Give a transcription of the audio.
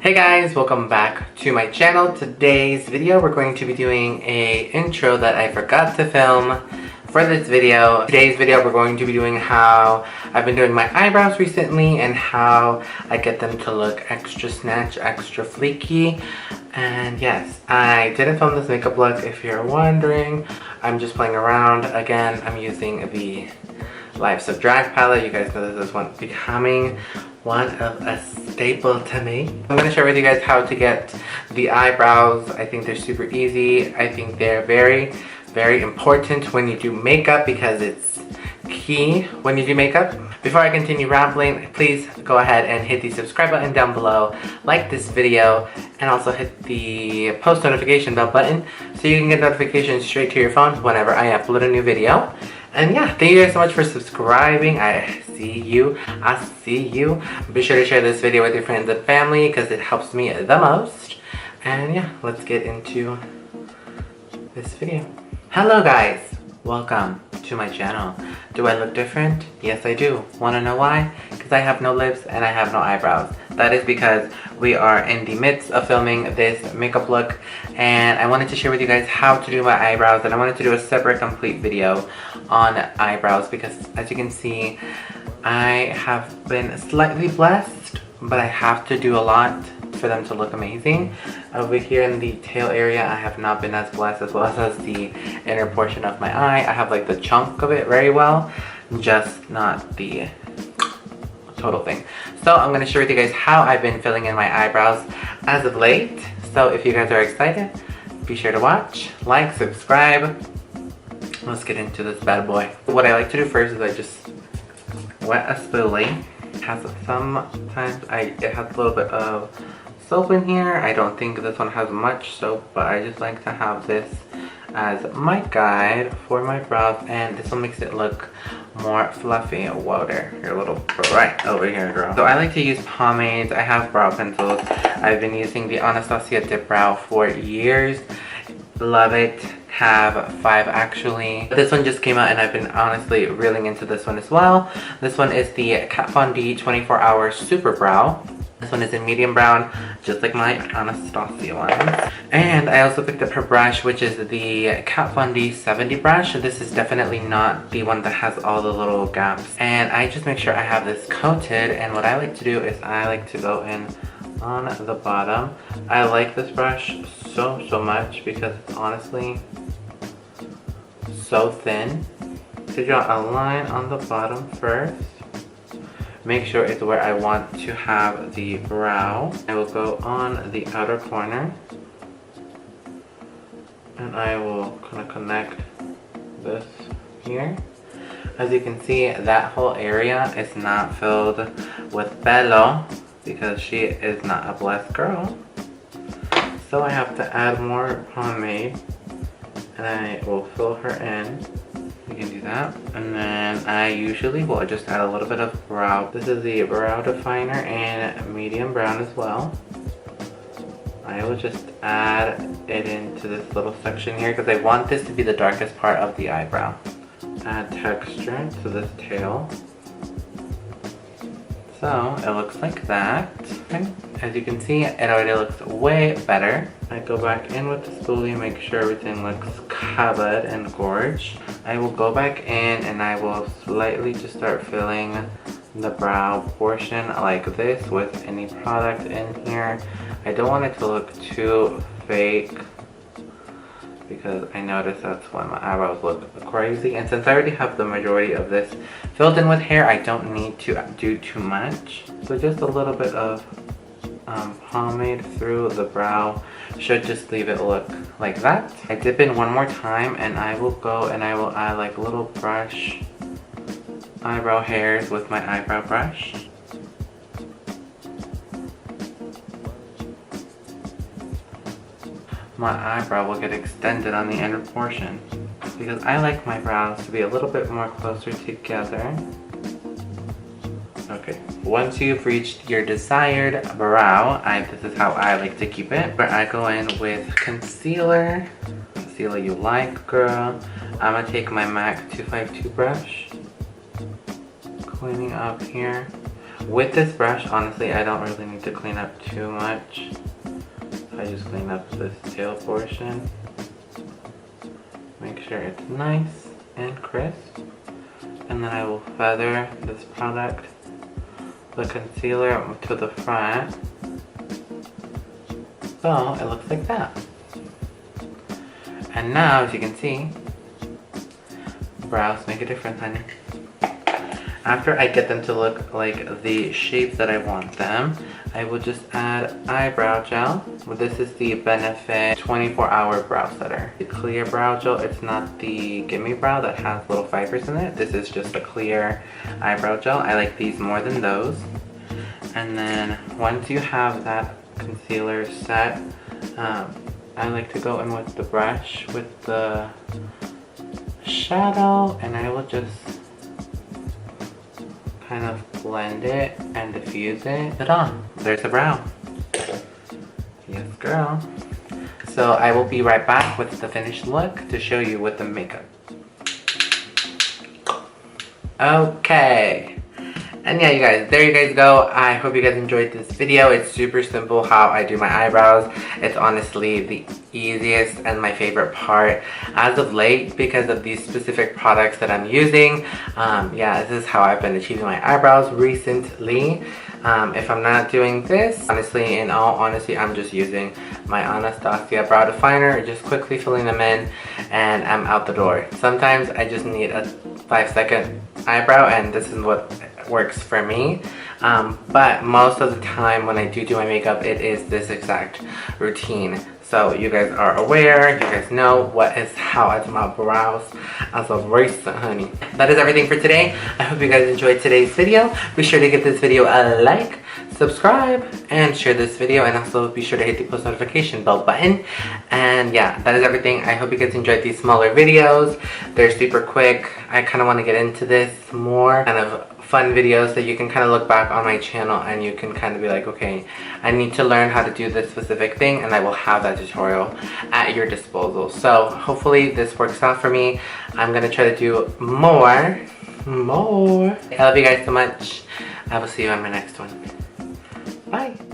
Hey guys, welcome back to my channel. Today's video we're going to be doing a intro that I forgot to film for this video. Today's video we're going to be doing how I've been doing my eyebrows recently and how I get them to look extra snatch, extra fleeky. And yes, I didn't film this makeup look if you're wondering. I'm just playing around. Again, I'm using the Life's of Drag palette. You guys know this is one becoming one of a staple to me. I'm going to share with you guys how to get the eyebrows. I think they're super easy. I think they're very, very important when you do makeup because it's key when you do makeup. Before I continue rambling, please go ahead and hit the subscribe button down below, like this video, and also hit the post notification bell button so you can get notifications straight to your phone whenever I upload a new video. And yeah, thank you guys so much for subscribing. I see you. Be sure to share this video with your friends and family because it helps me the most. And yeah, let's get into this video. Hello guys, welcome to my channel. Do I look different? Yes, I do. Want to know why? Because I have no lips and I have no eyebrows. That is because we are in the midst of filming this makeup look and I wanted to share with you guys how to do my eyebrows, and I wanted to do a separate complete video on eyebrows because as you can see I have been slightly blessed, but I have to do a lot for them to look amazing. Over here in the tail area I have not been as blessed, as well as the inner portion of my eye. I have like the chunk of it very well, just not the total thing. So I'm going to share with you guys how I've been filling in my eyebrows as of late. So if you guys are excited, be sure to watch, like, subscribe. Let's get into this bad boy. What I like to do first is I just wet a spoolie. It has it has a little bit of soap in here. I don't think this one has much soap, but I just like to have this as my guide for my brows, and this will make it look more fluffy. Whoa there, you're a little right over here, girl. So I like to use pomades. I have brow pencils. I've been using the Anastasia Dip Brow for years. Love it. Have 5 actually. This one just came out and I've been honestly reeling into this one as well. This one is the Kat Von D 24 Hour Super Brow. This one is in medium brown, just like my Anastasia one. And I also picked up her brush, which is the Kat Von D 70 brush. This is definitely not the one that has all the little gaps. And I just make sure I have this coated, and what I like to do is I like to go in on the bottom. I like this brush so much because it's honestly so thin. So draw a line on the bottom first. Make sure it's where I want to have the brow. I will go on the outer corner and I will kind of connect this here. As you can see, that whole area is not filled with pelo because she is not a blessed girl. So I have to add more pomade and I will fill her in. You can do that. And then I usually will just add a little bit of brow. This is the brow definer in medium brown as well. I will just add it into this little section here because I want this to be the darkest part of the eyebrow. Add texture to this tail. So it looks like that. Okay. As you can see, it already looks way better. I go back in with the spoolie, make sure everything looks covered and gorge. I will go back in and I will slightly just start filling the brow portion like this with any product in here. I don't want it to look too fake because I notice that's when my eyebrows look crazy. And since I already have the majority of this filled in with hair, I don't need to do too much. So just a little bit of pomade through the brow should just leave it look like that. I dip in one more time and I will go and I will add like little brush eyebrow hairs with my eyebrow brush. My eyebrow will get extended on the inner portion because I like my brows to be a little bit more closer together. Okay, once you've reached your desired brow, this is how I like to keep it. Where I go in with concealer. Concealer you like, girl. I'm gonna take my MAC 252 brush. Cleaning up here. With this brush, honestly, I don't really need to clean up too much. I just clean up this tail portion. Make sure it's nice and crisp. And then I will feather this product, the concealer, to the front. So it looks like that. And now, as you can see, brows make a difference, honey. After I get them to look like the shapes that I want them, I will just add eyebrow gel. This is the Benefit 24-hour brow setter. The clear brow gel, it's not the Gimme Brow that has little fibers in it. This is just a clear eyebrow gel. I like these more than those. And then once you have that concealer set, I like to go in with the brush with the shadow, and I will just kind of blend it and diffuse it. Put it on. There's the brow. Yes, girl. So I will be right back with the finished look to show you with the makeup. Okay. And yeah, you guys, there you guys go. I hope you guys enjoyed this video. It's super simple how I do my eyebrows. It's honestly the easiest and my favorite part as of late because of these specific products that I'm using. Yeah, this is how I've been achieving my eyebrows recently. If I'm not doing this, honestly, in all honesty, I'm just using my Anastasia brow definer, just quickly filling them in, and I'm out the door. Sometimes I just need a 5-second eyebrow, and this is what works for me. But most of the time when I do my makeup, it is this exact routine. So you guys are aware, you guys know how I do my brows as of recent, honey. That is everything for today. I hope you guys enjoyed today's video. Be sure to give this video a like, subscribe, and share this video, and also be sure to hit the post notification bell button. And yeah, that is everything. I hope you guys enjoyed these smaller videos. They're super quick. I kind of want to get into this more, kind of fun videos that you can kind of look back on my channel and you can kind of be like, okay, I need to learn how to do this specific thing, and I will have that tutorial at your disposal. So hopefully this works out for me. I'm gonna try to do more. I love you guys so much. I will see you on my next one. Bye.